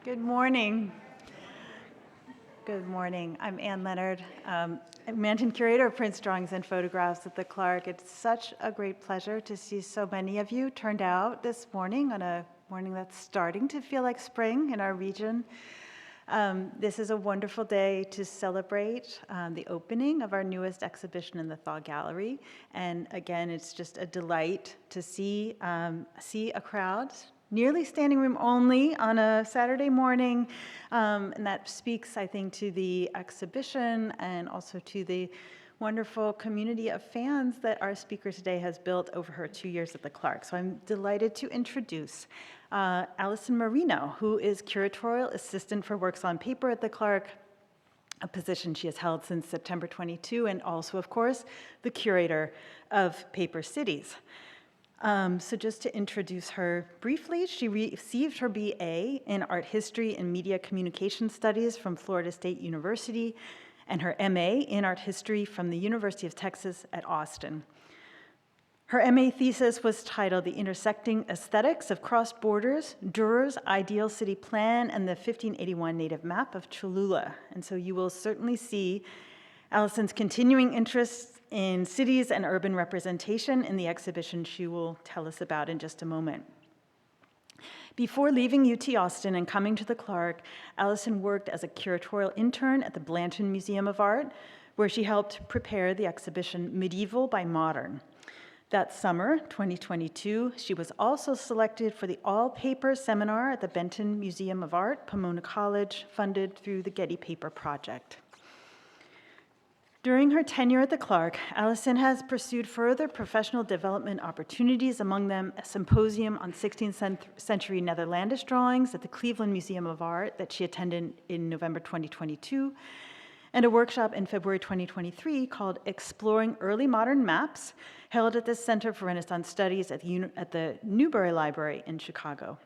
Good morning. Good morning. I'm Ann Leonard, Mansion Curator of Prints, Drawings, and Photographs at the Clark. It's such a great pleasure to see so many of you turned out this morning on a morning that's starting to feel like spring in our region. This is a wonderful day to celebrate the opening of our newest exhibition in the Thaw Gallery. And again, it's just a delight to see a crowd, nearly standing room only on a Saturday morning. And that speaks, I think, to the exhibition and also to the wonderful community of fans that our speaker today has built over her 2 years at the Clark. So I'm delighted to introduce Allison Marino, who is Curatorial Assistant for Works on Paper at the Clark, a position she has held since September 22, and also, of course, the Curator of Paper Cities. So just to introduce her briefly, she received her BA in Art History and Media Communication Studies from Florida State University and her MA in Art History from the University of Texas at Austin. Her MA thesis was titled The Intersecting Aesthetics of Crossed Borders, Durer's Ideal City Plan, and the 1581 Native Map of Cholula. And so you will certainly see Allison's continuing interest in cities and urban representation in the exhibition she will tell us about in just a moment. Before leaving UT Austin and coming to the Clark, Allison worked as a curatorial intern at the Blanton Museum of Art, where she helped prepare the exhibition Medieval by Modern. That summer, 2022, she was also selected for the all-paper seminar at the Benton Museum of Art, Pomona College, funded through the Getty Paper Project. During her tenure at the Clark, Allison has pursued further professional development opportunities, among them a symposium on 16th century Netherlandish drawings at the Cleveland Museum of Art that she attended in November 2022, and a workshop in February 2023 called Exploring Early Modern Maps, held at the Center for Renaissance Studies at the Newberry Library in Chicago.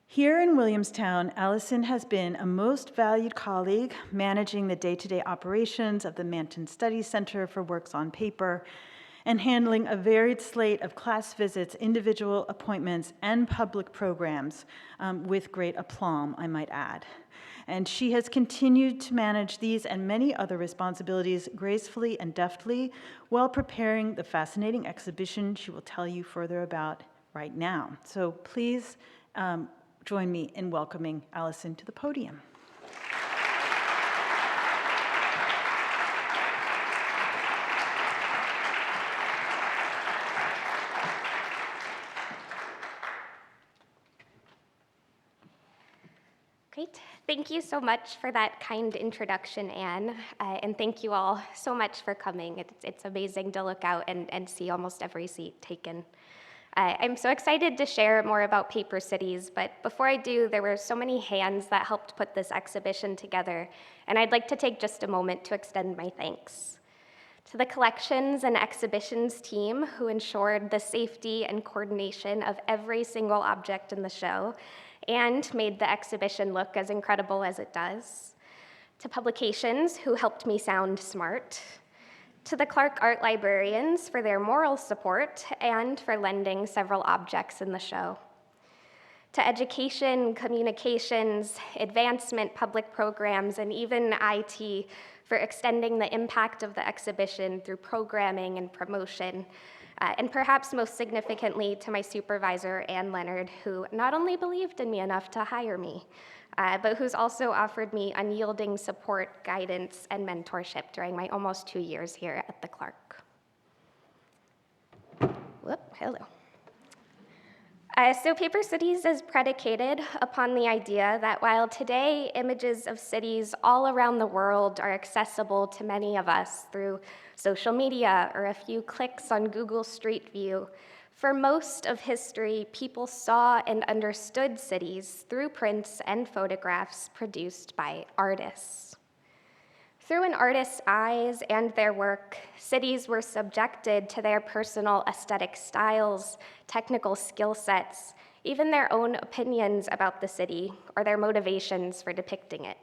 Here in Williamstown, Allison has been a most valued colleague, managing the day-to-day operations of the Manton Studies Center for Works on Paper, and handling a varied slate of class visits, individual appointments, and public programs with great aplomb, I might add. And she has continued to manage these and many other responsibilities gracefully and deftly while preparing the fascinating exhibition she will tell you further about right now. So please join me in welcoming Allison to the podium. Great. Thank you so much for that kind introduction, Anne, and thank you all so much for coming. It's amazing to look out and see almost every seat taken. I'm so excited to share more about Paper Cities, but before I do, there were so many hands that helped put this exhibition together, and I'd like to take just a moment to extend my thanks. To the collections and exhibitions team who ensured the safety and coordination of every single object in the show and made the exhibition look as incredible as it does. To publications who helped me sound smart. To the Clark Art Librarians for their moral support and for lending several objects in the show. To education, communications, advancement, public programs, and even IT for extending the impact of the exhibition through programming and promotion. And perhaps most significantly to my supervisor, Ann Leonard, who not only believed in me enough to hire me, but who's also offered me unyielding support, guidance, and mentorship during my almost 2 years here at the Clark. Hello. So Paper Cities is predicated upon the idea that while today images of cities all around the world are accessible to many of us through social media or a few clicks on Google Street View, for most of history, people saw and understood cities through prints and photographs produced by artists. Through an artist's eyes and their work, cities were subjected to their personal aesthetic styles, technical skill sets, even their own opinions about the city or their motivations for depicting it.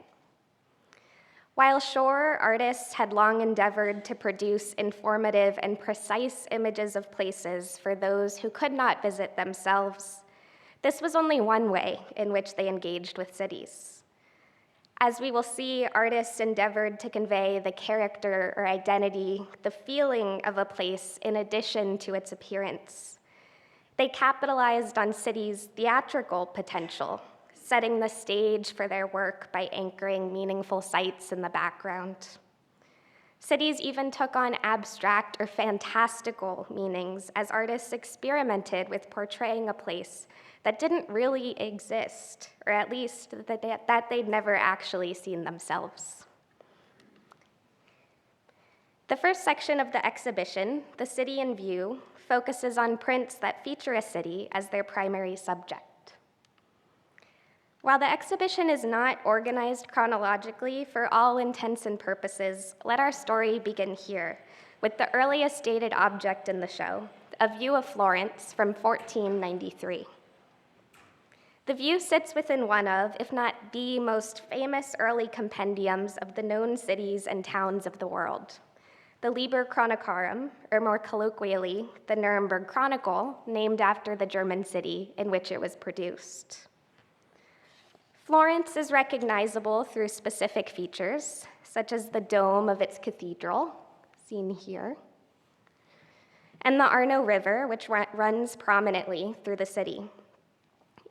While sure, artists had long endeavored to produce informative and precise images of places for those who could not visit themselves, this was only one way in which they engaged with cities. As we will see, artists endeavored to convey the character or identity, the feeling of a place in addition to its appearance. They capitalized on cities' theatrical potential, setting the stage for their work by anchoring meaningful sights in the background. Cities even took on abstract or fantastical meanings as artists experimented with portraying a place that didn't really exist, or at least that they'd never actually seen themselves. The first section of the exhibition, The City in View, focuses on prints that feature a city as their primary subject. While the exhibition is not organized chronologically for all intents and purposes, let our story begin here with the earliest dated object in the show, a view of Florence from 1493. The view sits within one of, if not the most famous early compendiums of the known cities and towns of the world, the Liber Chronicarum, or more colloquially, the Nuremberg Chronicle, named after the German city in which it was produced. Florence is recognizable through specific features, such as the dome of its cathedral, seen here, and the Arno River, which runs prominently through the city.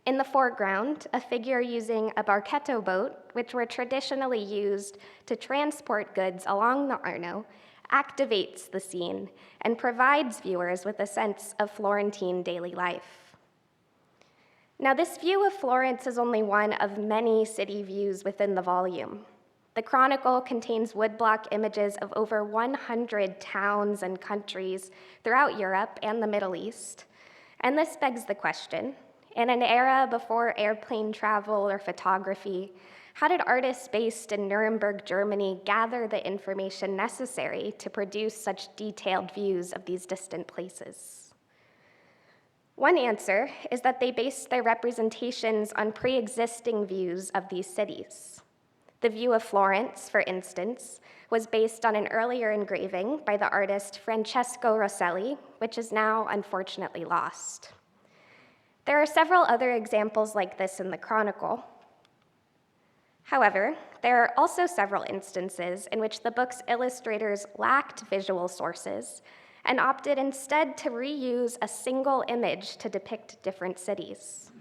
In the foreground, a figure using a barchetto boat, which were traditionally used to transport goods along the Arno, activates the scene and provides viewers with a sense of Florentine daily life. Now, this view of Florence is only one of many city views within the volume. The Chronicle contains woodblock images of over 100 towns and countries throughout Europe and the Middle East, and this begs the question, in an era before airplane travel or photography, how did artists based in Nuremberg, Germany, gather the information necessary to produce such detailed views of these distant places? One answer is that they based their representations on pre-existing views of these cities. The view of Florence, for instance, was based on an earlier engraving by the artist Francesco Rosselli, which is now unfortunately lost. There are several other examples like this in the Chronicle. However, there are also several instances in which the book's illustrators lacked visual sources and opted instead to reuse a single image to depict different cities.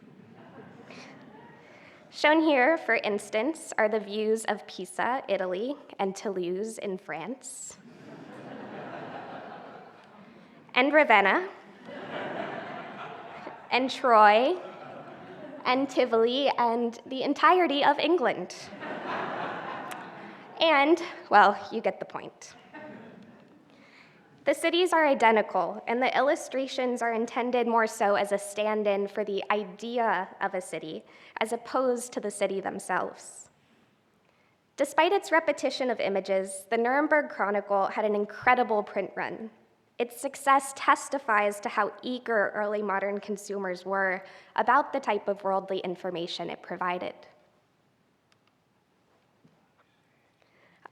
Shown here, for instance, are the views of Pisa, Italy, and Toulouse in France, and Ravenna, and Troy, and Tivoli, and the entirety of England. And, well, you get the point. The cities are identical, and the illustrations are intended more so as a stand-in for the idea of a city, as opposed to the city themselves. Despite its repetition of images, the Nuremberg Chronicle had an incredible print run. Its success testifies to how eager early modern consumers were about the type of worldly information it provided.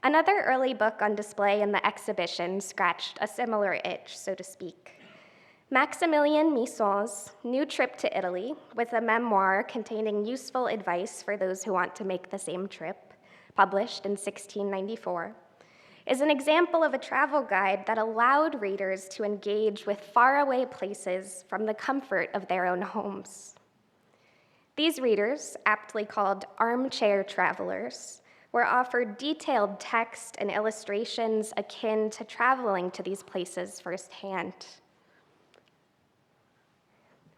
Another early book on display in the exhibition scratched a similar itch, so to speak. Maximilien Mison's New Trip to Italy, with a memoir containing useful advice for those who want to make the same trip, published in 1694, is an example of a travel guide that allowed readers to engage with faraway places from the comfort of their own homes. These readers, aptly called armchair travelers, were offered detailed text and illustrations akin to traveling to these places firsthand.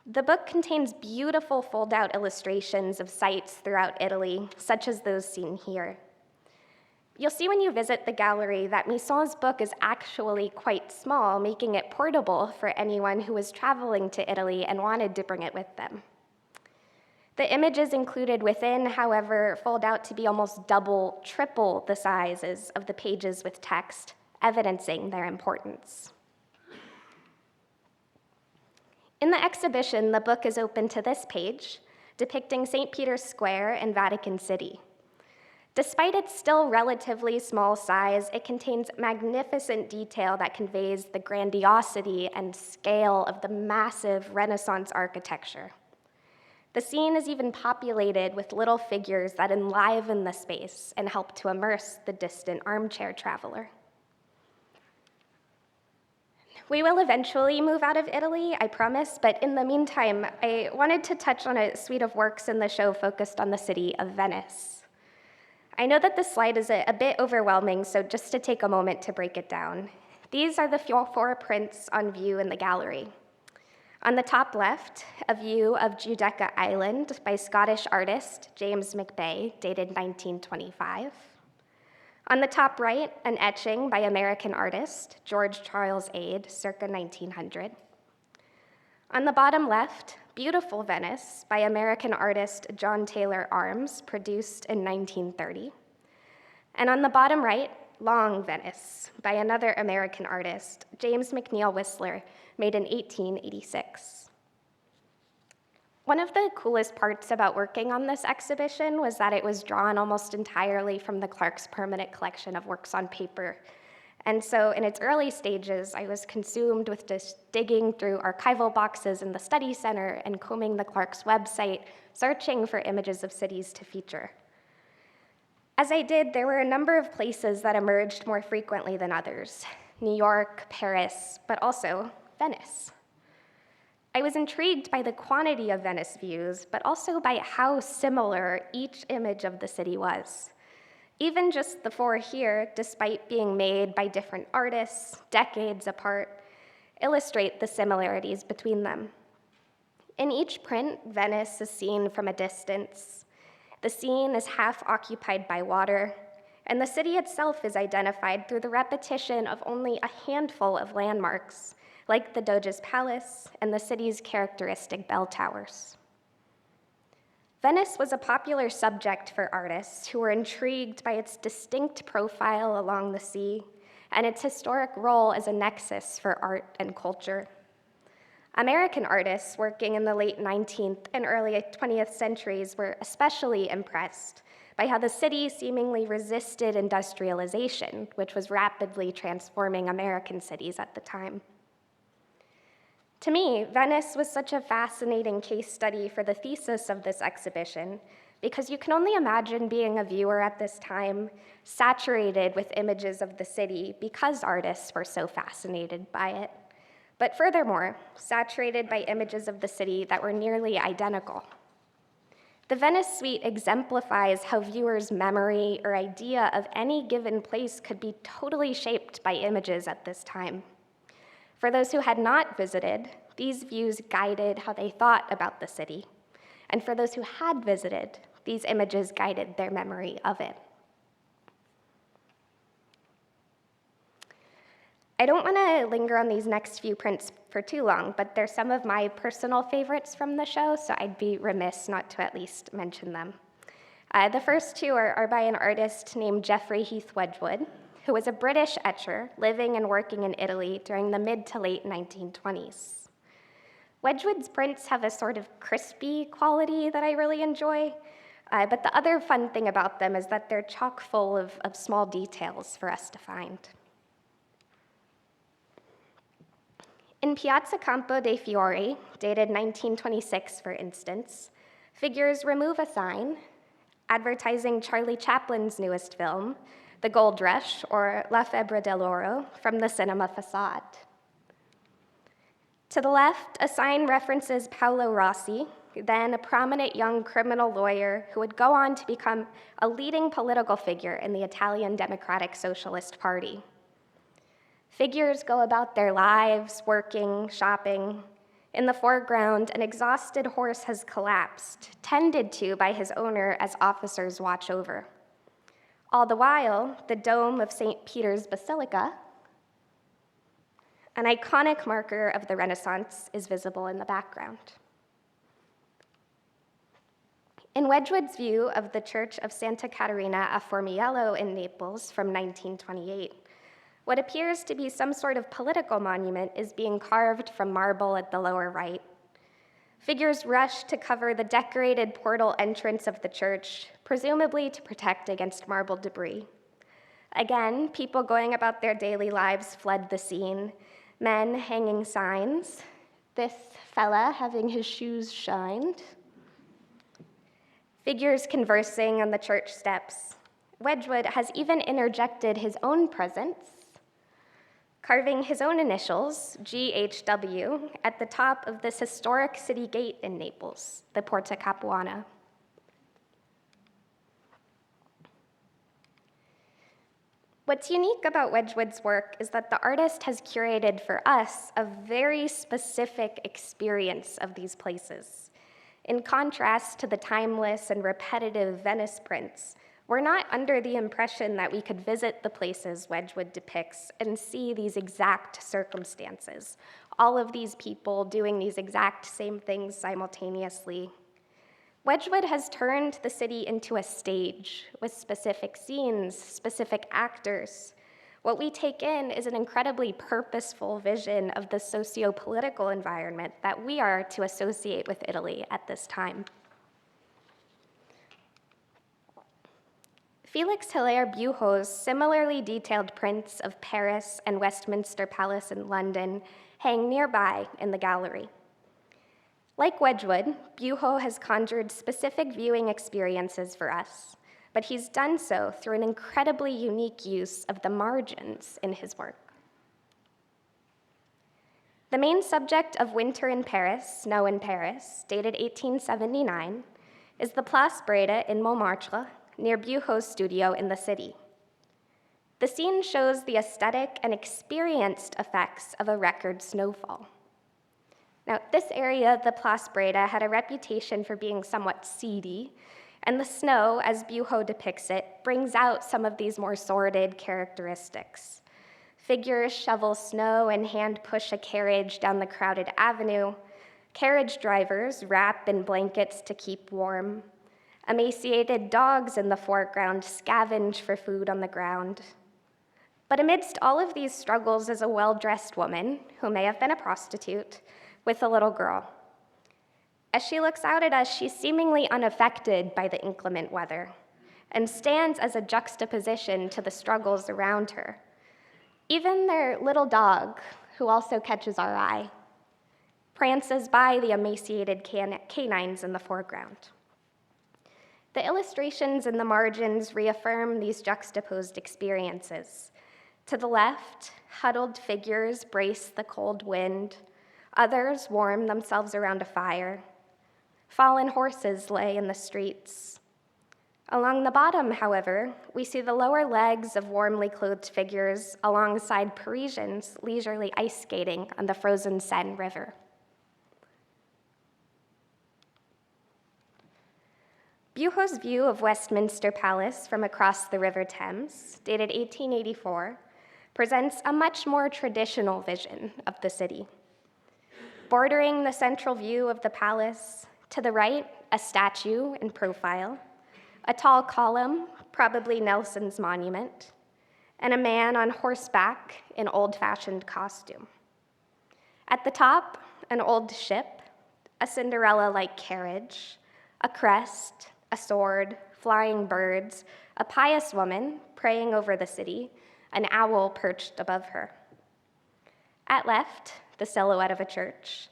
The book contains beautiful fold-out illustrations of sites throughout Italy, such as those seen here. You'll see when you visit the gallery that Mison's book is actually quite small, making it portable for anyone who was traveling to Italy and wanted to bring it with them. The images included within, however, fold out to be almost double, triple the sizes of the pages with text, evidencing their importance. In the exhibition, the book is open to this page, depicting St. Peter's Square and Vatican City. Despite its still relatively small size, it contains magnificent detail that conveys the grandiosity and scale of the massive Renaissance architecture. The scene is even populated with little figures that enliven the space and help to immerse the distant armchair traveler. We will eventually move out of Italy, I promise, but in the meantime, I wanted to touch on a suite of works in the show focused on the city of Venice. I know that this slide is a bit overwhelming, so just to take a moment to break it down. These are the four prints on view in the gallery. On the top left, a view of Giudecca Island by Scottish artist James McBay, dated 1925. On the top right, an etching by American artist George Charles Ade, circa 1900. On the bottom left, Beautiful Venice by American artist John Taylor Arms, produced in 1930. And on the bottom right, Long Venice by another American artist, James McNeill Whistler, made in 1886. One of the coolest parts about working on this exhibition was that it was drawn almost entirely from the Clark's permanent collection of works on paper. And so in its early stages, I was consumed with just digging through archival boxes in the study center and combing the Clark's website, searching for images of cities to feature. As I did, there were a number of places that emerged more frequently than others: New York, Paris, but also Venice. I was intrigued by the quantity of Venice views, but also by how similar each image of the city was. Even just the four here, despite being made by different artists, decades apart, illustrate the similarities between them. In each print, Venice is seen from a distance. The scene is half occupied by water, and the city itself is identified through the repetition of only a handful of landmarks, like the Doge's Palace and the city's characteristic bell towers. Venice was a popular subject for artists who were intrigued by its distinct profile along the sea and its historic role as a nexus for art and culture. American artists working in the late 19th and early 20th centuries were especially impressed by how the city seemingly resisted industrialization, which was rapidly transforming American cities at the time. To me, Venice was such a fascinating case study for the thesis of this exhibition, because you can only imagine being a viewer at this time, saturated with images of the city because artists were so fascinated by it, but furthermore, saturated by images of the city that were nearly identical. The Venice Suite exemplifies how viewers' memory or idea of any given place could be totally shaped by images at this time. For those who had not visited, these views guided how they thought about the city. And for those who had visited, these images guided their memory of it. I don't want to linger on these next few prints for too long, but they're some of my personal favorites from the show, so I'd be remiss not to at least mention them. The first two are by an artist named Geoffrey Heath Wedgwood, who was a British etcher living and working in Italy during the mid to late 1920s. Wedgwood's prints have a sort of crispy quality that I really enjoy, but the other fun thing about them is that they're chock full of small details for us to find. In Piazza Campo dei Fiori, dated 1926, for instance, figures remove a sign advertising Charlie Chaplin's newest film, The Gold Rush, or La Febbre dell'Oro, from the cinema facade. To the left, a sign references Paolo Rossi, then a prominent young criminal lawyer who would go on to become a leading political figure in the Italian Democratic Socialist Party. Figures go about their lives, working, shopping. In the foreground, an exhausted horse has collapsed, tended to by his owner as officers watch over. All the while, the dome of St. Peter's Basilica, an iconic marker of the Renaissance, is visible in the background. In Wedgwood's view of the Church of Santa Caterina a Formiello in Naples from 1928, what appears to be some sort of political monument is being carved from marble at the lower right. Figures rush to cover the decorated portal entrance of the church, presumably to protect against marble debris. Again, people going about their daily lives fled the scene, men hanging signs, this fella having his shoes shined, Figures conversing on the church steps. Wedgwood has even interjected his own presence, carving his own initials, GHW, at the top of this historic city gate in Naples, the Porta Capuana. What's unique about Wedgwood's work is that the artist has curated for us a very specific experience of these places. In contrast to the timeless and repetitive Venice prints, we're not under the impression that we could visit the places Wedgwood depicts and see these exact circumstances, all of these people doing these exact same things simultaneously. Wedgwood has turned the city into a stage with specific scenes, specific actors. What we take in is an incredibly purposeful vision of the socio-political environment that we are to associate with Italy at this time. Felix Hilaire Bujo's similarly detailed prints of Paris and Westminster Palace in London hang nearby in the gallery. Like Wedgwood, Bujo has conjured specific viewing experiences for us, but he's done so through an incredibly unique use of the margins in his work. The main subject of Winter in Paris, Snow in Paris, dated 1879, is the Place Breda in Montmartre, near Bujo's studio in the city. The scene shows the aesthetic and experienced effects of a record snowfall. Now, this area, the Place Breda, had a reputation for being somewhat seedy, and the snow, as Bujo depicts it, brings out some of these more sordid characteristics. Figures shovel snow and hand-push a carriage down the crowded avenue. Carriage drivers wrap in blankets to keep warm. Emaciated dogs in the foreground scavenge for food on the ground. But amidst all of these struggles is a well-dressed woman, who may have been a prostitute, with a little girl. As she looks out at us, she's seemingly unaffected by the inclement weather and stands as a juxtaposition to the struggles around her. Even their little dog, who also catches our eye, prances by the emaciated canines in the foreground. The illustrations in the margins reaffirm these juxtaposed experiences. To the left, huddled figures brace the cold wind. Others warm themselves around a fire. Fallen horses lay in the streets. Along the bottom, however, we see the lower legs of warmly clothed figures alongside Parisians leisurely ice skating on the frozen Seine River. Bujo's view of Westminster Palace from across the River Thames, dated 1884, presents a much more traditional vision of the city. Bordering the central view of the palace, to the right, a statue in profile, a tall column, probably Nelson's monument, and a man on horseback in old-fashioned costume. At the top, an old ship, a Cinderella-like carriage, a crest, a sword, flying birds, a pious woman praying over the city, an owl perched above her. At left, the silhouette of a church,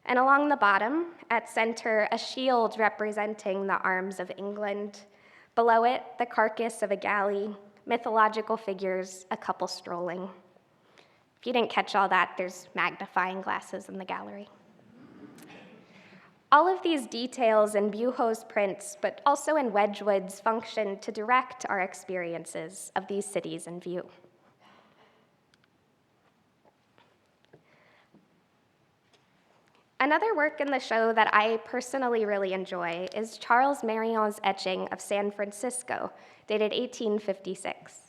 and along the bottom, at center, a shield representing the arms of England. Below it, the carcass of a galley, mythological figures, a couple strolling. If you didn't catch all that, there's magnifying glasses in the gallery. All of these details in Bujo's prints, but also in Wedgwood's, function to direct our experiences of these cities in view. Another work in the show that I personally really enjoy is Charles Marion's etching of San Francisco, dated 1856.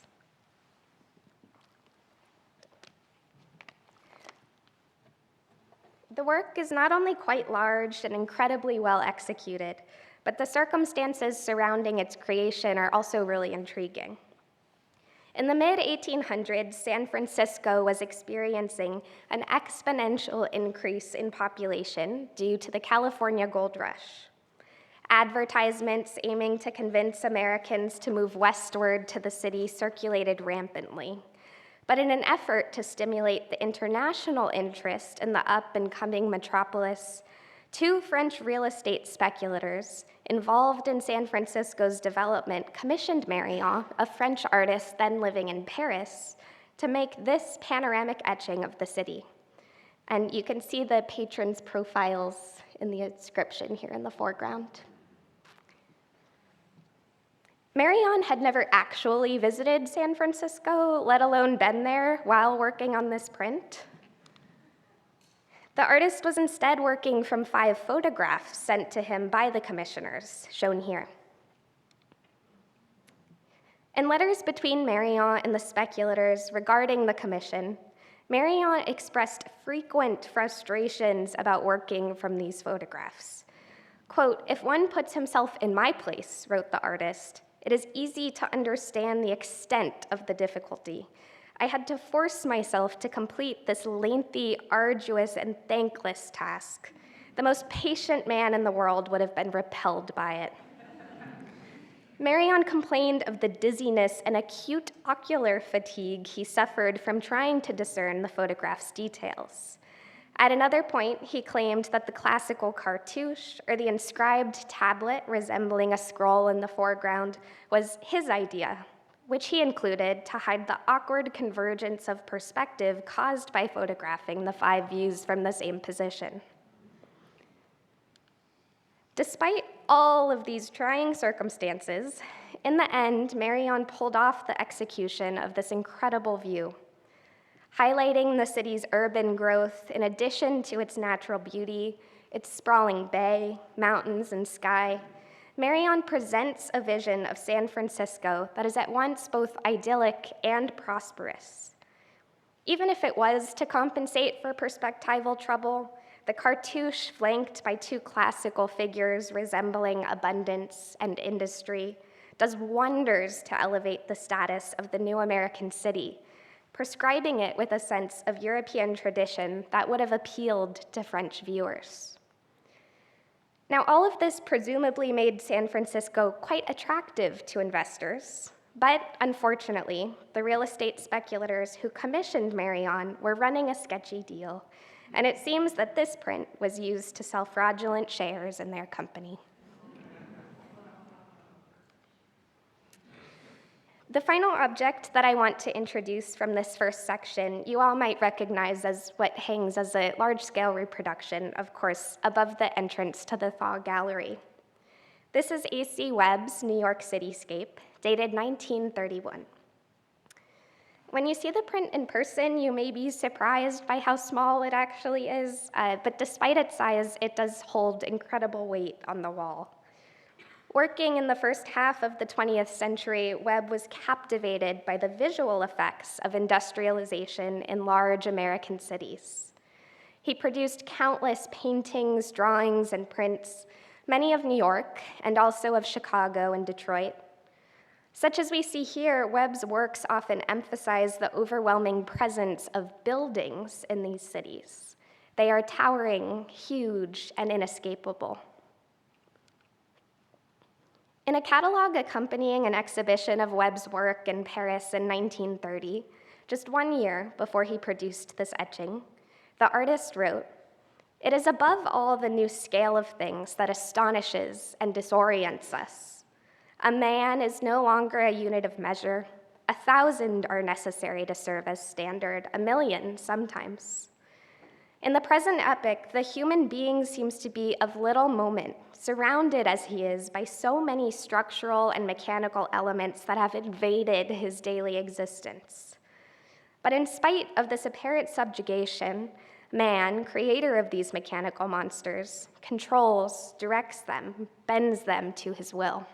The work is not only quite large and incredibly well executed, but the circumstances surrounding its creation are also really intriguing. In the mid-1800s, San Francisco was experiencing an exponential increase in population due to the California gold rush. Advertisements aiming to convince Americans to move westward to the city circulated rampantly. But in an effort to stimulate the international interest in the up-and-coming metropolis, Two French real estate speculators involved in San Francisco's development commissioned Marino, a French artist then living in Paris, to make this panoramic etching of the city. And you can see the patrons' profiles in the inscription here in the foreground. Marion had never actually visited San Francisco, let alone been there while working on this print. The artist was instead working from 5 photographs sent to him by the commissioners, shown here. In letters between Marion and the speculators regarding the commission, Marion expressed frequent frustrations about working from these photographs. Quote, "If one puts himself in my place," wrote the artist, "it is easy to understand the extent of the difficulty. I had to force myself to complete this lengthy, arduous, and thankless task. The most patient man in the world would have been repelled by it." Marion complained of the dizziness and acute ocular fatigue he suffered from trying to discern the photograph's details. At another point, he claimed that the classical cartouche, or the inscribed tablet resembling a scroll in the foreground, was his idea, which he included to hide the awkward convergence of perspective caused by photographing the 5 views from the same position. Despite all of these trying circumstances, in the end, Marion pulled off the execution of this incredible view, highlighting the city's urban growth in addition to its natural beauty, its sprawling bay, mountains, and sky. Marion presents a vision of San Francisco that is at once both idyllic and prosperous. Even if it was to compensate for perspectival trouble, the cartouche, flanked by 2 classical figures resembling abundance and industry, does wonders to elevate the status of the new American city, prescribing it with a sense of European tradition that would have appealed to French viewers. Now, all of this presumably made San Francisco quite attractive to investors, but unfortunately, the real estate speculators who commissioned Marion were running a sketchy deal, and it seems that this print was used to sell fraudulent shares in their company. The final object that I want to introduce from this first section, you all might recognize as what hangs as a large-scale reproduction, of course, above the entrance to the Thaw Gallery. This is A.C. Webb's New York Cityscape, dated 1931. When you see the print in person, you may be surprised by how small it actually is, but despite its size, it does hold incredible weight on the wall. Working in the first half of the 20th century, Webb was captivated by the visual effects of industrialization in large American cities. He produced countless paintings, drawings, and prints, many of New York, and also of Chicago and Detroit. Such as we see here, Webb's works often emphasize the overwhelming presence of buildings in these cities. They are towering, huge, and inescapable. In a catalog accompanying an exhibition of Webb's work in Paris in 1930, just 1 year before he produced this etching, the artist wrote, "It is above all the new scale of things that astonishes and disorients us. A man is no longer a unit of measure. 1,000 are necessary to serve as standard, 1,000,000 sometimes. In the present epoch, the human being seems to be of little moment, surrounded as he is by so many structural and mechanical elements that have invaded his daily existence. But in spite of this apparent subjugation, man, creator of these mechanical monsters, controls, directs them, bends them to his will."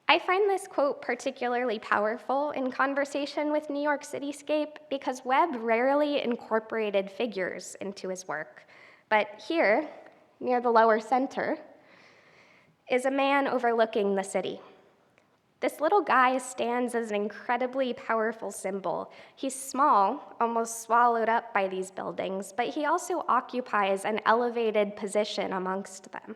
I find this quote particularly powerful in conversation with New York Cityscape because Webb rarely incorporated figures into his work. But here, near the lower center, is a man overlooking the city. This little guy stands as an incredibly powerful symbol. He's small, almost swallowed up by these buildings, but he also occupies an elevated position amongst them.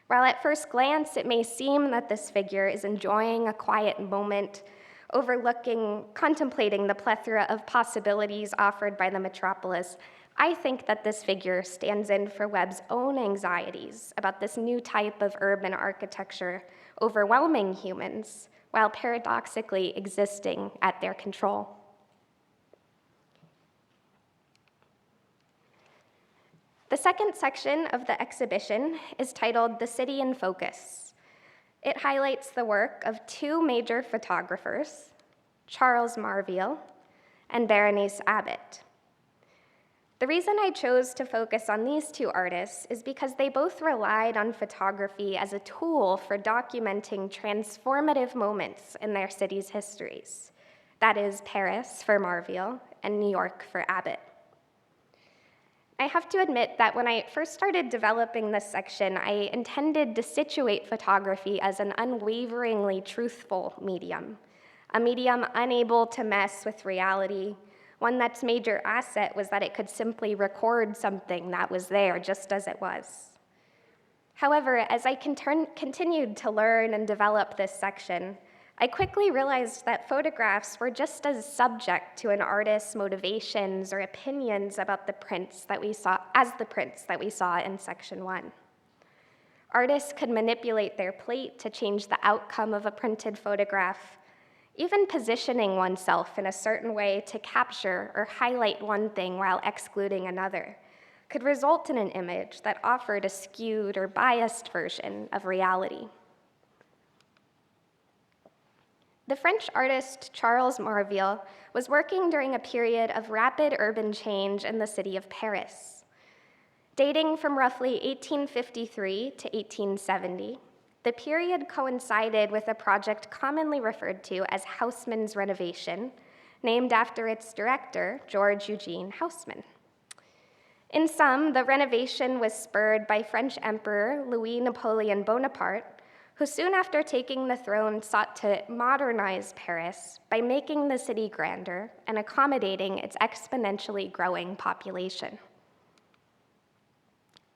While at first glance it may seem that this figure is enjoying a quiet moment, contemplating the plethora of possibilities offered by the metropolis, I think that this figure stands in for Webb's own anxieties about this new type of urban architecture overwhelming humans while paradoxically existing at their control. The second section of the exhibition is titled "The City in Focus." It highlights the work of two major photographers, Charles Marville and Berenice Abbott. The reason I chose to focus on these two artists is because they both relied on photography as a tool for documenting transformative moments in their cities' histories. That is Paris for Marville and New York for Abbott. I have to admit that when I first started developing this section, I intended to situate photography as an unwaveringly truthful medium, a medium unable to mess with reality, one that's major asset was that it could simply record something that was there just as it was. However, as I continued to learn and develop this section, I quickly realized that photographs were just as subject to an artist's motivations or opinions about the prints that we saw in section 1. Artists could manipulate their plate to change the outcome of a printed photograph. Even positioning oneself in a certain way to capture or highlight one thing while excluding another could result in an image that offered a skewed or biased version of reality. The French artist Charles Marville was working during a period of rapid urban change in the city of Paris. Dating from roughly 1853 to 1870, the period coincided with a project commonly referred to as Haussmann's renovation, named after its director, George Eugene Haussmann. In sum, the renovation was spurred by French Emperor Louis Napoleon Bonaparte, who soon after taking the throne sought to modernize Paris by making the city grander and accommodating its exponentially growing population.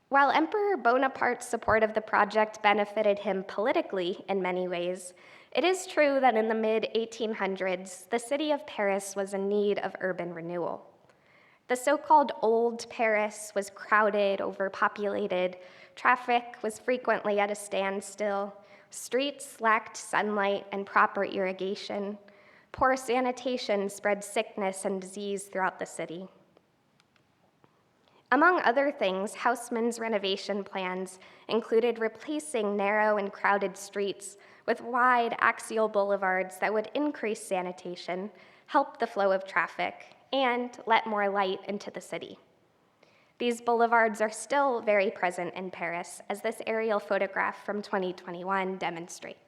While Emperor Bonaparte's support of the project benefited him politically in many ways, it is true that in the mid-1800s, the city of Paris was in need of urban renewal. The so-called Old Paris was crowded, overpopulated, traffic was frequently at a standstill, streets lacked sunlight and proper irrigation, poor sanitation spread sickness and disease throughout the city. Among other things, Haussmann's renovation plans included replacing narrow and crowded streets with wide axial boulevards that would increase sanitation, help the flow of traffic, and let more light into the city. These boulevards are still very present in Paris, as this aerial photograph from 2021 demonstrates.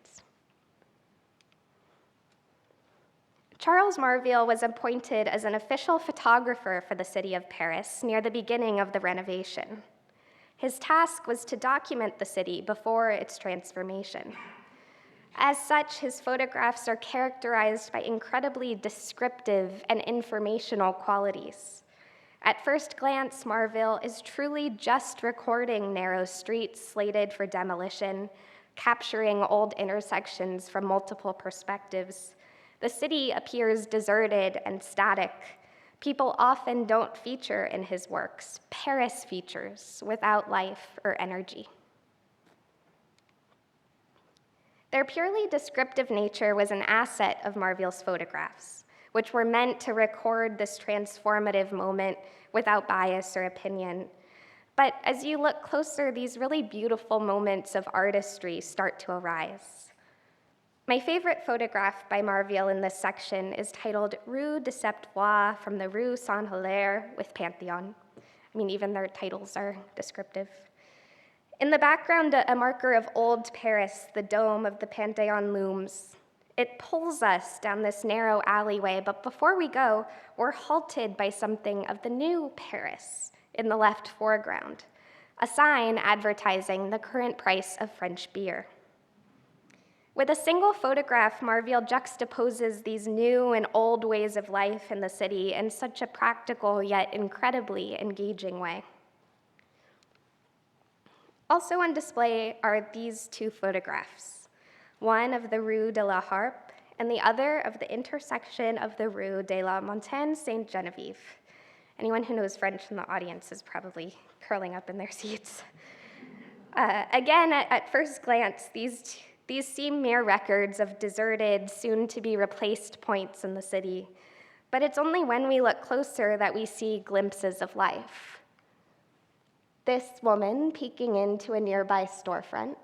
Charles Marville was appointed as an official photographer for the city of Paris near the beginning of the renovation. His task was to document the city before its transformation. As such, his photographs are characterized by incredibly descriptive and informational qualities. At first glance, Marville is truly just recording narrow streets slated for demolition, capturing old intersections from multiple perspectives. The city appears deserted and static. People often don't feature in his works. Paris features without life or energy. Their purely descriptive nature was an asset of Marville's photographs, which were meant to record this transformative moment without bias or opinion. But as you look closer, these really beautiful moments of artistry start to arise. My favorite photograph by Marville in this section is titled Rue de Septois from the Rue Saint-Hilaire with Pantheon. I mean, even their titles are descriptive. In the background, a marker of old Paris, the dome of the Pantheon looms. It pulls us down this narrow alleyway, but before we go, we're halted by something of the new Paris in the left foreground, a sign advertising the current price of French beer. With a single photograph, Marville juxtaposes these new and old ways of life in the city in such a practical yet incredibly engaging way. Also on display are these two photographs, one of the Rue de la Harpe and the other of the intersection of the Rue de la Montagne Sainte-Geneviève. Anyone who knows French in the audience is probably curling up in their seats. Again, at first glance, these seem mere records of deserted, soon-to-be-replaced points in the city. But it's only when we look closer that we see glimpses of life. This woman peeking into a nearby storefront.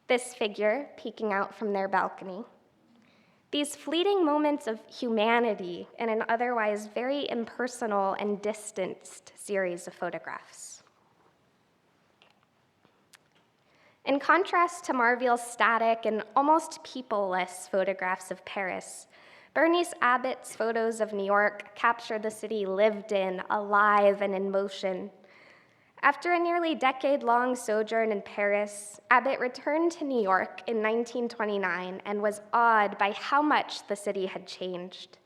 This figure peeking out from their balcony. These fleeting moments of humanity in an otherwise very impersonal and distanced series of photographs. In contrast to Marville's static and almost people-less photographs of Paris, Bernice Abbott's photos of New York capture the city lived in, alive, and in motion. After a nearly decade-long sojourn in Paris, Abbott returned to New York in 1929 and was awed by how much the city had changed.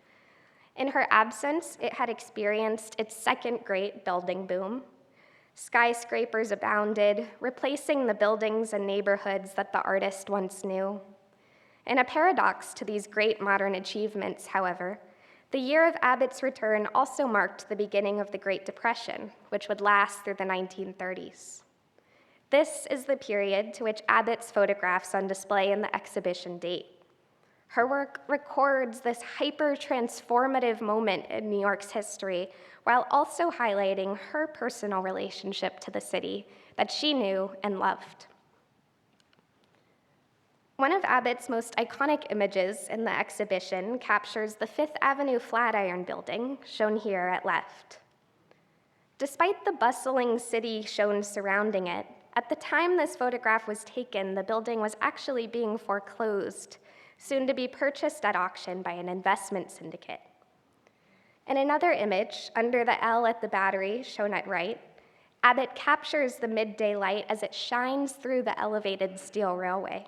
In her absence, it had experienced its second great building boom. Skyscrapers abounded, replacing the buildings and neighborhoods that the artist once knew. In a paradox to these great modern achievements, however, the year of Abbott's return also marked the beginning of the Great Depression, which would last through the 1930s. This is the period to which Abbott's photographs on display in the exhibition date. Her work records this hyper-transformative moment in New York's history, while also highlighting her personal relationship to the city that she knew and loved. One of Abbott's most iconic images in the exhibition captures the Fifth Avenue Flatiron Building, shown here at left. Despite the bustling city shown surrounding it, at the time this photograph was taken, the building was actually being foreclosed, soon to be purchased at auction by an investment syndicate. In another image, under the L at the Battery, shown at right, Abbott captures the midday light as it shines through the elevated steel railway.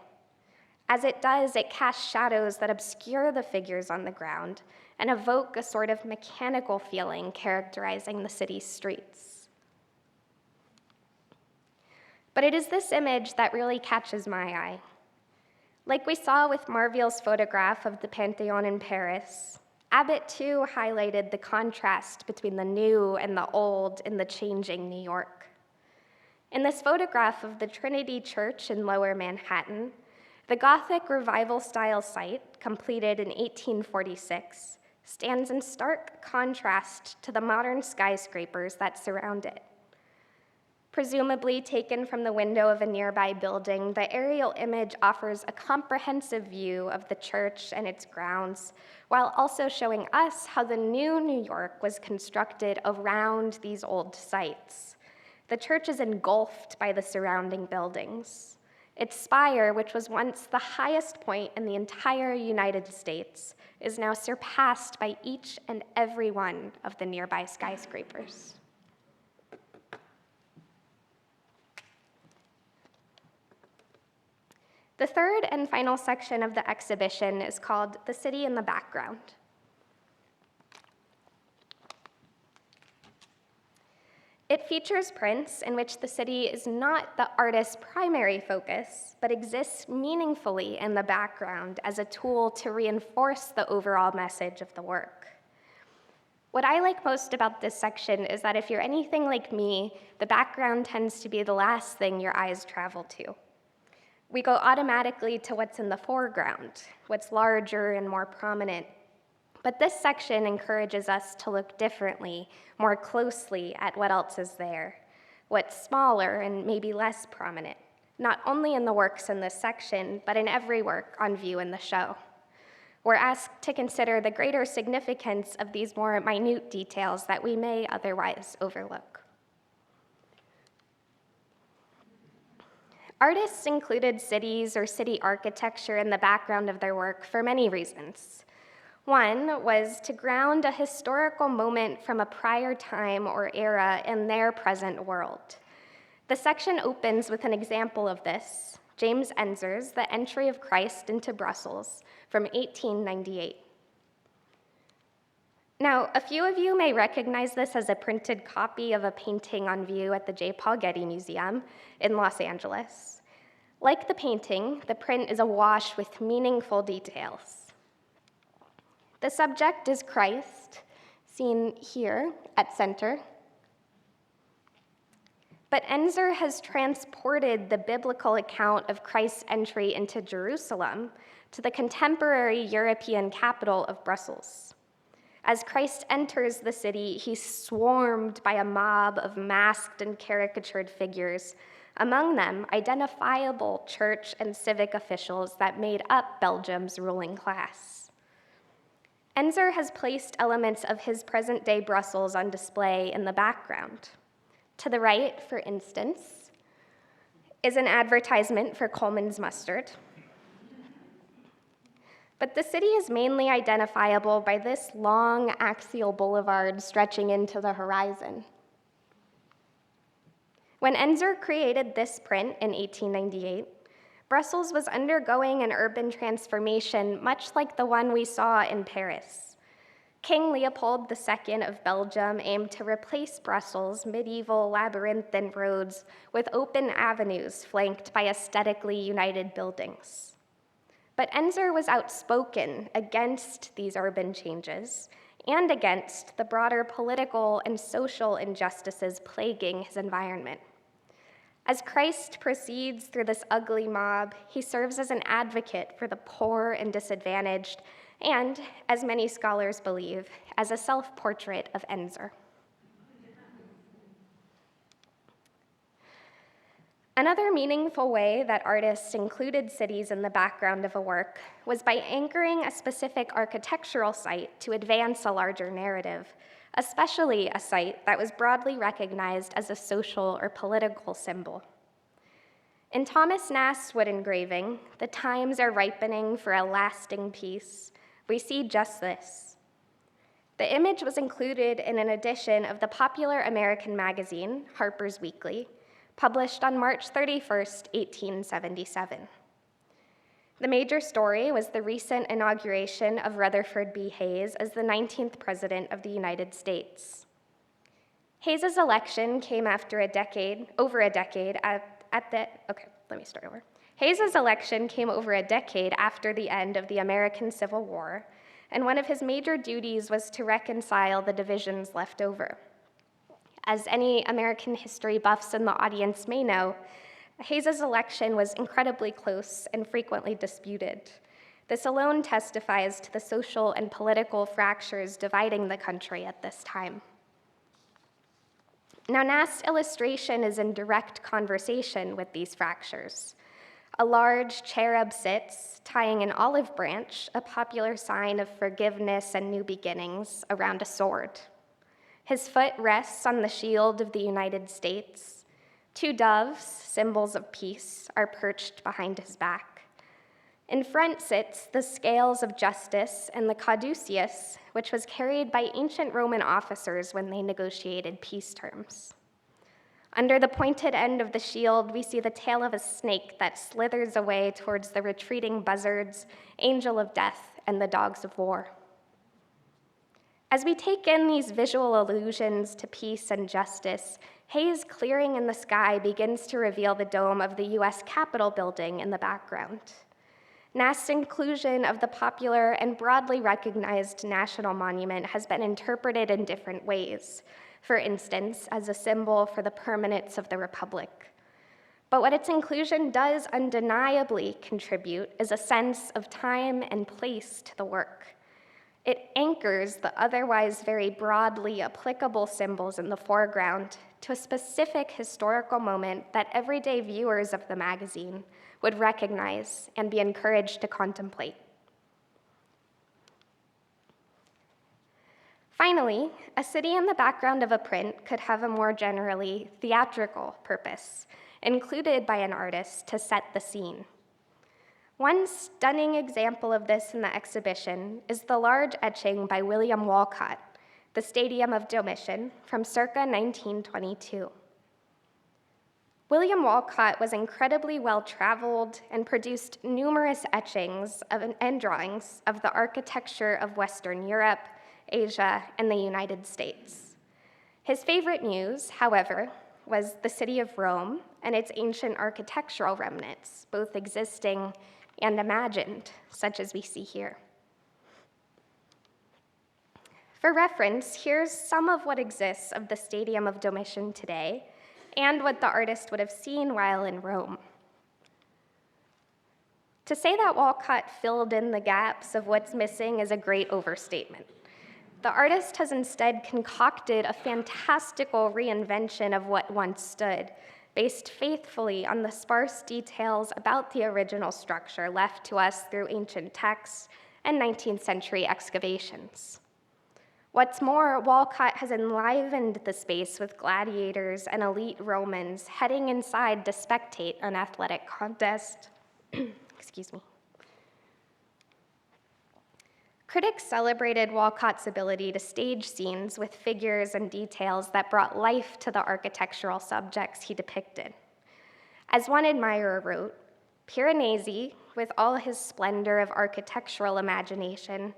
As it does, it casts shadows that obscure the figures on the ground and evoke a sort of mechanical feeling characterizing the city's streets. But it is this image that really catches my eye. Like we saw with Marville's photograph of the Panthéon in Paris, Abbott too highlighted the contrast between the new and the old in the changing New York. In this photograph of the Trinity Church in Lower Manhattan, the Gothic Revival-style site, completed in 1846, stands in stark contrast to the modern skyscrapers that surround it. Presumably taken from the window of a nearby building, the aerial image offers a comprehensive view of the church and its grounds, while also showing us how the new New York was constructed around these old sites. The church is engulfed by the surrounding buildings. Its spire, which was once the highest point in the entire United States, is now surpassed by each and every one of the nearby skyscrapers. The third and final section of the exhibition is called The City in the Background. It features prints in which the city is not the artist's primary focus, but exists meaningfully in the background as a tool to reinforce the overall message of the work. What I like most about this section is that if you're anything like me, the background tends to be the last thing your eyes travel to. We go automatically to what's in the foreground, what's larger and more prominent. But this section encourages us to look differently, more closely at what else is there, what's smaller and maybe less prominent, not only in the works in this section, but in every work on view in the show. We're asked to consider the greater significance of these more minute details that we may otherwise overlook. Artists included cities or city architecture in the background of their work for many reasons. One was to ground a historical moment from a prior time or era in their present world. The section opens with an example of this, James Enzer's The Entry of Christ into Brussels from 1898. Now, a few of you may recognize this as a printed copy of a painting on view at the J. Paul Getty Museum in Los Angeles. Like the painting, the print is awash with meaningful details. The subject is Christ, seen here at center. But Enzer has transported the biblical account of Christ's entry into Jerusalem to the contemporary European capital of Brussels. As Christ enters the city, he's swarmed by a mob of masked and caricatured figures, among them identifiable church and civic officials that made up Belgium's ruling class. Enzer has placed elements of his present-day Brussels on display in the background. To the right, for instance, is an advertisement for Coleman's mustard. But the city is mainly identifiable by this long axial boulevard stretching into the horizon. When Enzer created this print in 1898, Brussels was undergoing an urban transformation much like the one we saw in Paris. King Leopold II of Belgium aimed to replace Brussels' medieval labyrinthine roads with open avenues flanked by aesthetically united buildings. But Enzer was outspoken against these urban changes and against the broader political and social injustices plaguing his environment. As Christ proceeds through this ugly mob, he serves as an advocate for the poor and disadvantaged, and, as many scholars believe, as a self-portrait of Enzer. Another meaningful way that artists included cities in the background of a work was by anchoring a specific architectural site to advance a larger narrative, especially a site that was broadly recognized as a social or political symbol. In Thomas Nast's wood engraving, "The Times Are Ripening for a Lasting Peace," we see just this. The image was included in an edition of the popular American magazine, Harper's Weekly, published on March 31st, 1877. The major story was the recent inauguration of Rutherford B. Hayes as the 19th President of the United States. Hayes's election came after Hayes's election came over a decade after the end of the American Civil War, and one of his major duties was to reconcile the divisions left over. As any American history buffs in the audience may know, Hayes's election was incredibly close and frequently disputed. This alone testifies to the social and political fractures dividing the country at this time. Now, Nast's illustration is in direct conversation with these fractures. A large cherub sits, tying an olive branch, a popular sign of forgiveness and new beginnings, around a sword. His foot rests on the shield of the United States. Two doves, symbols of peace, are perched behind his back. In front sits the scales of justice and the caduceus, which was carried by ancient Roman officers when they negotiated peace terms. Under the pointed end of the shield, we see the tail of a snake that slithers away towards the retreating buzzards, angel of death, and the dogs of war. As we take in these visual allusions to peace and justice, haze clearing in the sky begins to reveal the dome of the US Capitol building in the background. Nast's inclusion of the popular and broadly recognized national monument has been interpreted in different ways, for instance, as a symbol for the permanence of the Republic. But what its inclusion does undeniably contribute is a sense of time and place to the work. It anchors the otherwise very broadly applicable symbols in the foreground to a specific historical moment that everyday viewers of the magazine would recognize and be encouraged to contemplate. Finally, a city in the background of a print could have a more generally theatrical purpose, included by an artist to set the scene. One stunning example of this in the exhibition is the large etching by William Walcott, The Stadium of Domitian, from circa 1922. William Walcott was incredibly well-traveled and produced numerous etchings and drawings of the architecture of Western Europe, Asia, and the United States. His favorite muse, however, was the city of Rome and its ancient architectural remnants, both existing and imagined, such as we see here. For reference, here's some of what exists of the Stadium of Domitian today and what the artist would have seen while in Rome. To say that Walcott filled in the gaps of what's missing is a great overstatement. The artist has instead concocted a fantastical reinvention of what once stood, based faithfully on the sparse details about the original structure left to us through ancient texts and 19th century excavations. What's more, Walcott has enlivened the space with gladiators and elite Romans heading inside to spectate an athletic contest. Excuse me. Critics celebrated Walcott's ability to stage scenes with figures and details that brought life to the architectural subjects he depicted. As one admirer wrote, Piranesi, with all his splendor of architectural imagination,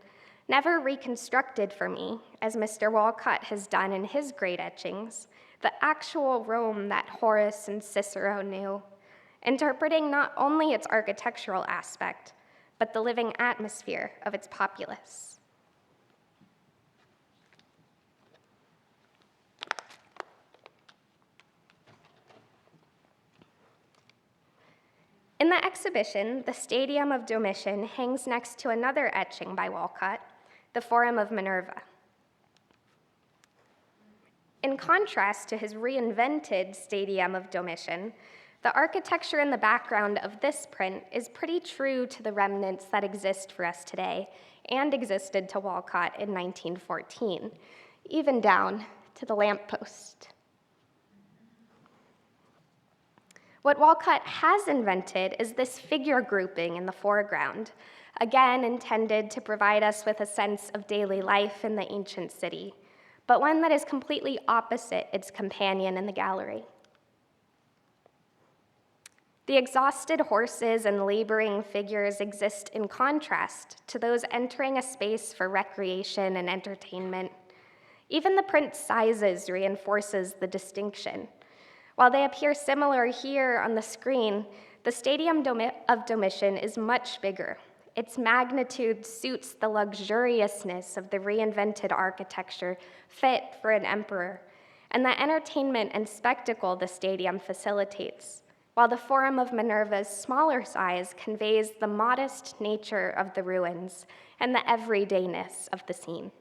never reconstructed for me, as Mr. Walcott has done in his great etchings, the actual Rome that Horace and Cicero knew, interpreting not only its architectural aspect, but the living atmosphere of its populace. In the exhibition, the Stadium of Domitian hangs next to another etching by Walcott, the Forum of Minerva. In contrast to his reinvented Stadium of Domitian, the architecture in the background of this print is pretty true to the remnants that exist for us today and existed to Walcott in 1914, even down to the lamppost. What Walcott has invented is this figure grouping in the foreground, again intended to provide us with a sense of daily life in the ancient city, but one that is completely opposite its companion in the gallery. The exhausted horses and laboring figures exist in contrast to those entering a space for recreation and entertainment. Even the print sizes reinforces the distinction. While they appear similar here on the screen, the Stadium of Domitian is much bigger. Its magnitude suits the luxuriousness of the reinvented architecture fit for an emperor, and the entertainment and spectacle the stadium facilitates, while the Forum of Minerva's smaller size conveys the modest nature of the ruins and the everydayness of the scene.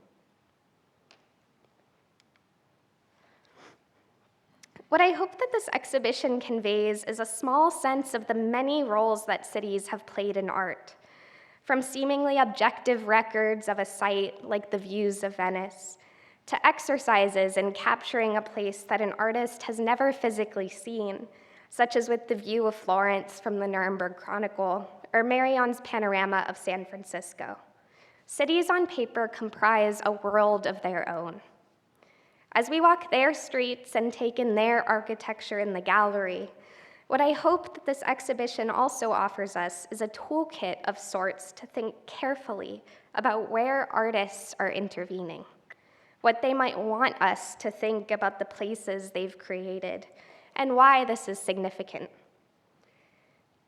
What I hope that this exhibition conveys is a small sense of the many roles that cities have played in art, from seemingly objective records of a site like the views of Venice, to exercises in capturing a place that an artist has never physically seen, such as with the view of Florence from the Nuremberg Chronicle, or Marion's panorama of San Francisco. Cities on paper comprise a world of their own. As we walk their streets and take in their architecture in the gallery, what I hope that this exhibition also offers us is a toolkit of sorts to think carefully about where artists are intervening, what they might want us to think about the places they've created, and why this is significant.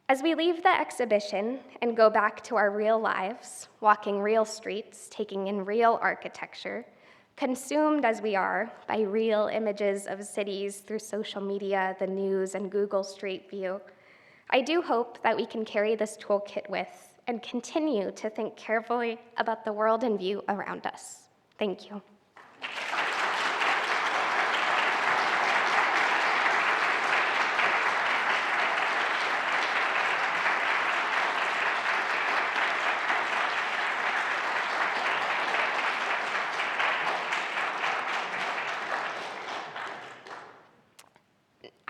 As we leave the exhibition and go back to our real lives, walking real streets, taking in real architecture, consumed as we are by real images of cities through social media, the news, and Google Street View, I do hope that we can carry this toolkit with and continue to think carefully about the world in view around us. Thank you.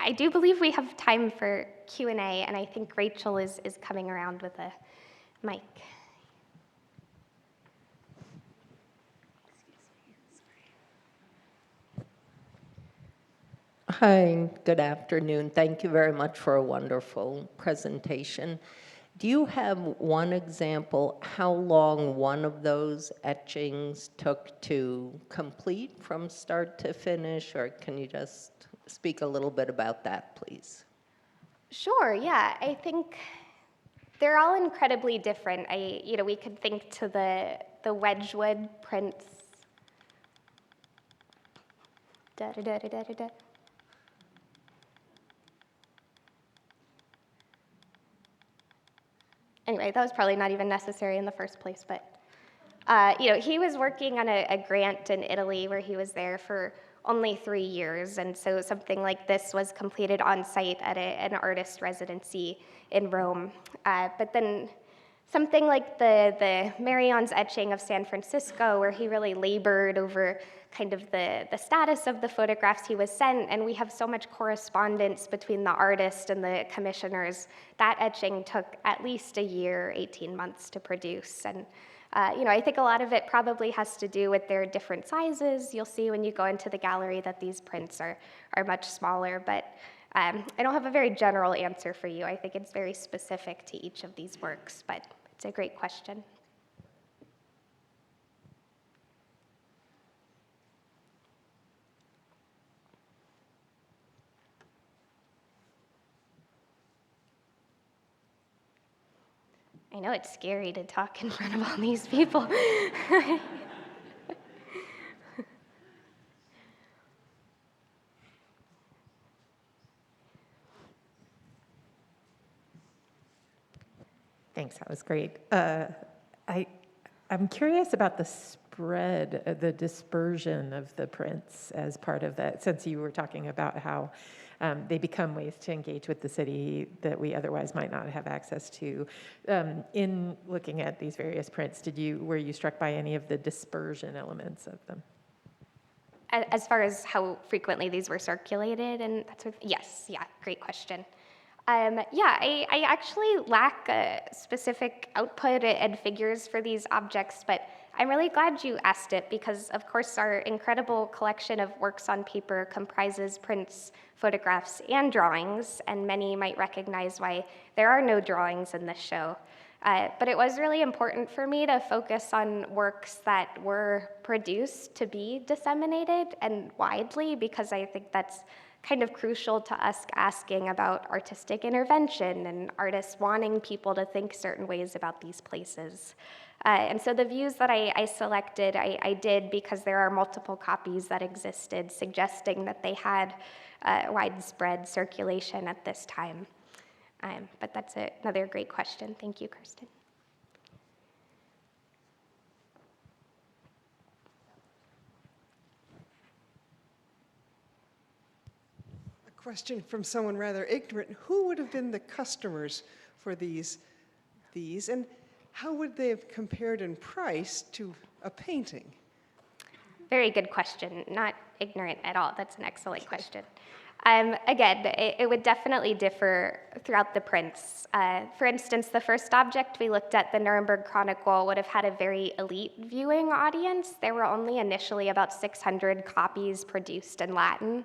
I do believe we have time for Q&A, and I think Rachel is coming around with a mic. Hi, good afternoon. Thank you very much for a wonderful presentation. Do you have one example how long one of those etchings took to complete from start to finish, or can you just speak a little bit about that, please? Sure, yeah. I think they're all incredibly different. We could think to the Wedgwood prints Da-da-da-da-da-da. Anyway, that was probably not even necessary in the first place, but he was working on a grant in Italy where he was there for only 3 years, and so something like this was completed on site at an artist residency in Rome. But then something like the Marion's etching of San Francisco, where he really labored over kind of the status of the photographs he was sent, and we have so much correspondence between the artist and the commissioners. That etching took at least a year, 18 months to produce, and I think a lot of it probably has to do with their different sizes. You'll see when you go into the gallery that these prints are much smaller, but I don't have a very general answer for you. I think it's very specific to each of these works, but it's a great question. I know it's scary to talk in front of all these people. Thanks, that was great. I'm curious about the spread, the dispersion of the prints as part of that, since you were talking about how they become ways to engage with the city that we otherwise might not have access to. In looking at these various prints, were you struck by any of the dispersion elements of them? As far as how frequently these were circulated and that sort of, yes, yeah, great question. I actually lack a specific output and figures for these objects, but I'm really glad you asked it because, of course, our incredible collection of works on paper comprises prints, photographs, and drawings, and many might recognize why there are no drawings in this show. But it was really important for me to focus on works that were produced to be disseminated and widely, because I think that's kind of crucial to us asking about artistic intervention and artists wanting people to think certain ways about these places. And so the views that I selected, I did because there are multiple copies that existed suggesting that they had widespread circulation at this time. But that's another great question. Thank you, Kirsten. Question from someone rather ignorant. Who would have been the customers for these, and how would they have compared in price to a painting? Very good question. Not ignorant at all. That's an excellent question. Again, it would definitely differ throughout the prints. For instance, the first object we looked at, the Nuremberg Chronicle, would have had a very elite viewing audience. There were only initially about 600 copies produced in Latin.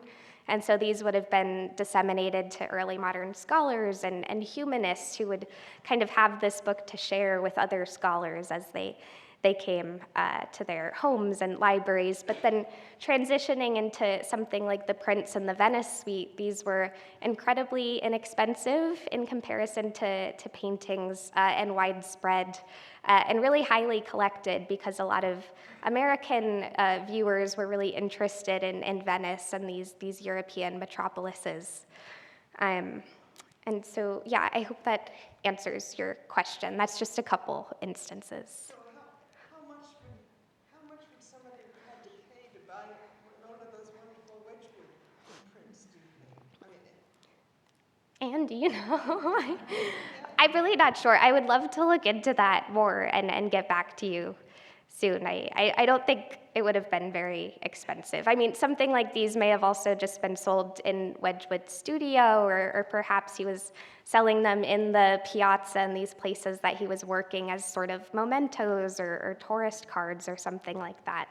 And so these would have been disseminated to early modern scholars and humanists who would kind of have this book to share with other scholars as they came to their homes and libraries. But then transitioning into something like the prints in the Venice Suite, these were incredibly inexpensive in comparison to paintings and widespread and really highly collected, because a lot of American viewers were really interested in Venice and these European metropolises. And so, yeah, I hope that answers your question. That's just a couple instances. How much would somebody have had to pay to buy one of those wonderful Wedgwood prints, do you think? And, you know, I'm really not sure. I would love to look into that more and get back to you soon. I don't think it would have been very expensive. I mean, something like these may have also just been sold in Wedgwood's studio, or perhaps he was selling them in the piazza and these places that he was working as sort of mementos or tourist cards or something like that.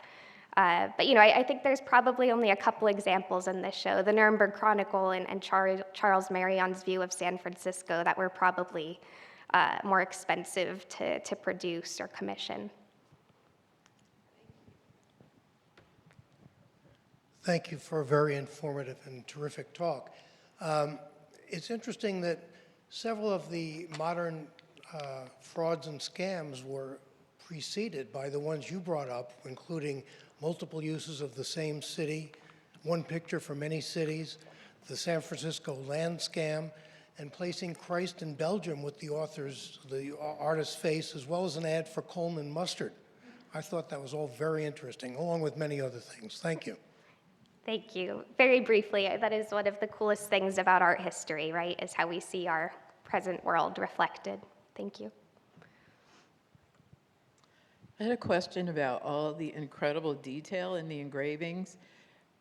But, you know, I think there's probably only a couple examples in this show, the Nuremberg Chronicle and Charles Marion's view of San Francisco, that were probably more expensive to produce or commission. Thank you for a very informative and terrific talk. It's interesting that several of the modern frauds and scams were preceded by the ones you brought up, including multiple uses of the same city, one picture for many cities, the San Francisco land scam, and placing Christ in Belgium with the artist's face, as well as an ad for Coleman mustard. I thought that was all very interesting, along with many other things. Thank you. Thank you. Very briefly, that is one of the coolest things about art history, right, is how we see our present world reflected. Thank you. I had a question about all the incredible detail in the engravings.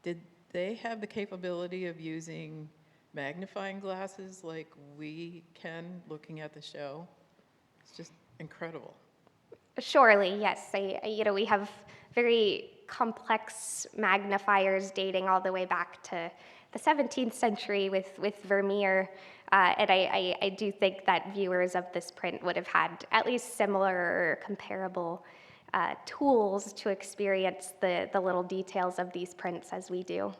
Did they have the capability of using magnifying glasses like we can looking at the show? It's just incredible. Surely, yes. We have very complex magnifiers dating all the way back to the 17th century with Vermeer. And I do think that viewers of this print would have had at least similar or comparable tools to experience the little details of these prints as we do.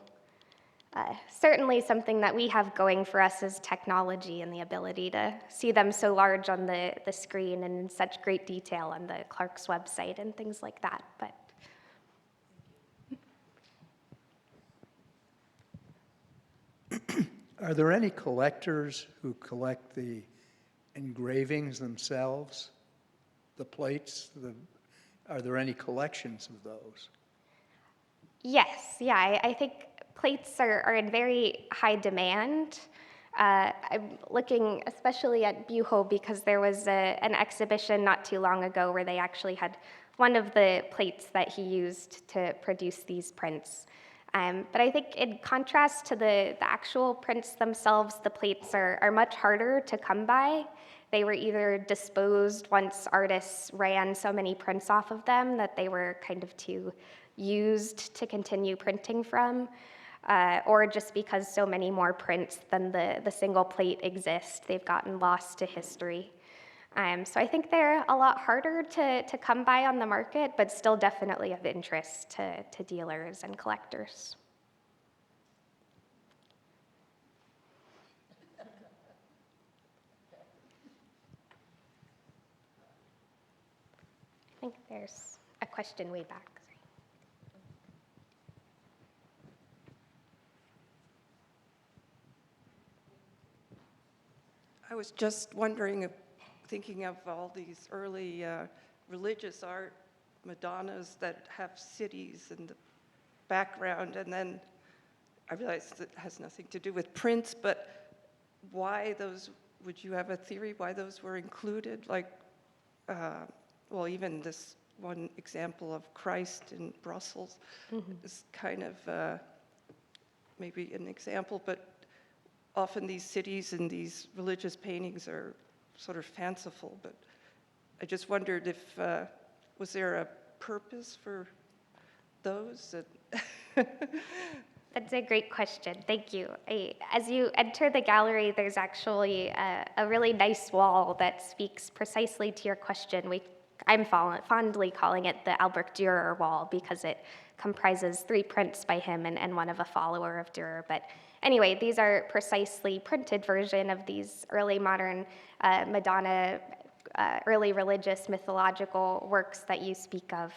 Certainly something that we have going for us is technology and the ability to see them so large on the screen and in such great detail on the Clark's website and things like that. But Are there any collectors who collect the engravings themselves, the plates? Are there any collections of those? yes, yeah, I think plates are in very high demand. I'm looking especially at Buho because there was an exhibition not too long ago where they actually had one of the plates that he used to produce these prints. But I think in contrast to the actual prints themselves, the plates are much harder to come by. They were either disposed once artists ran so many prints off of them that they were kind of too used to continue printing from, or just because so many more prints than the single plate exist, they've gotten lost to history. So I think they're a lot harder to come by on the market, but still definitely of interest to dealers and collectors. I think there's a question way back. I was just wondering, thinking of all these early religious art Madonnas that have cities in the background, and then I realized it has nothing to do with prints, but why those, would you have a theory why those were included? Like, well, even this one example of Christ in Brussels is kind of maybe an example, but often these cities and these religious paintings are sort of fanciful, but I just wondered if, was there a purpose for those? That's a great question. Thank you. As you enter the gallery, there's actually a really nice wall that speaks precisely to your question. I'm fondly calling it the Albrecht Dürer wall because it comprises 3 prints by him and one of a follower of Dürer. But anyway, these are precisely printed version of these early modern Madonna, early religious mythological works that you speak of.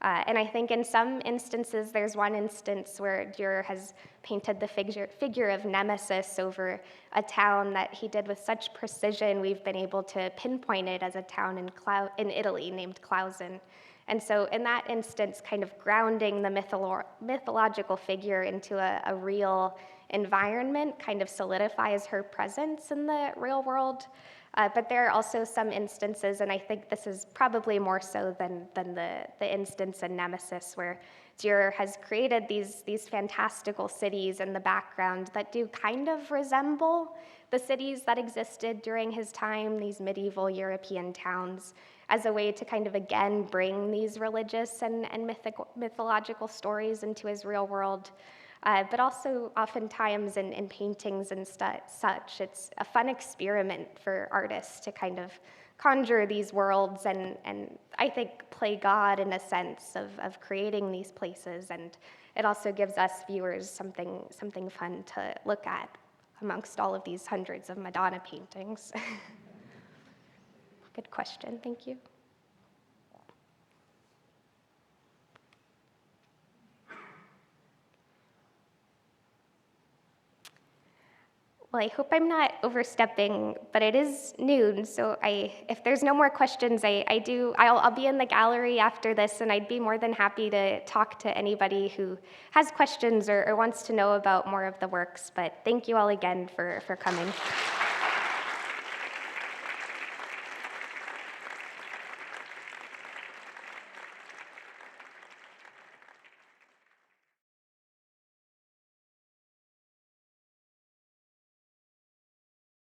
And I think in some instances, there's one instance where Dürer has painted the figure of Nemesis over a town that he did with such precision, we've been able to pinpoint it as a town in Italy named Clausen. And so in that instance, kind of grounding the mythological figure into a real environment kind of solidifies her presence in the real world. But there are also some instances, and I think this is probably more so than the instance in Nemesis, where Dürer has created these fantastical cities in the background that do kind of resemble the cities that existed during his time, these medieval European towns, as a way to kind of again bring these religious and mythological stories into his real world. But also oftentimes in paintings and such, it's a fun experiment for artists to kind of conjure these worlds and I think play God in a sense of creating these places. And it also gives us viewers something fun to look at amongst all of these hundreds of Madonna paintings. Good question, thank you. Well, I hope I'm not overstepping, but it is noon, so if there's no more questions, I'll be in the gallery after this, and I'd be more than happy to talk to anybody who has questions or wants to know about more of the works. But thank you all again for coming.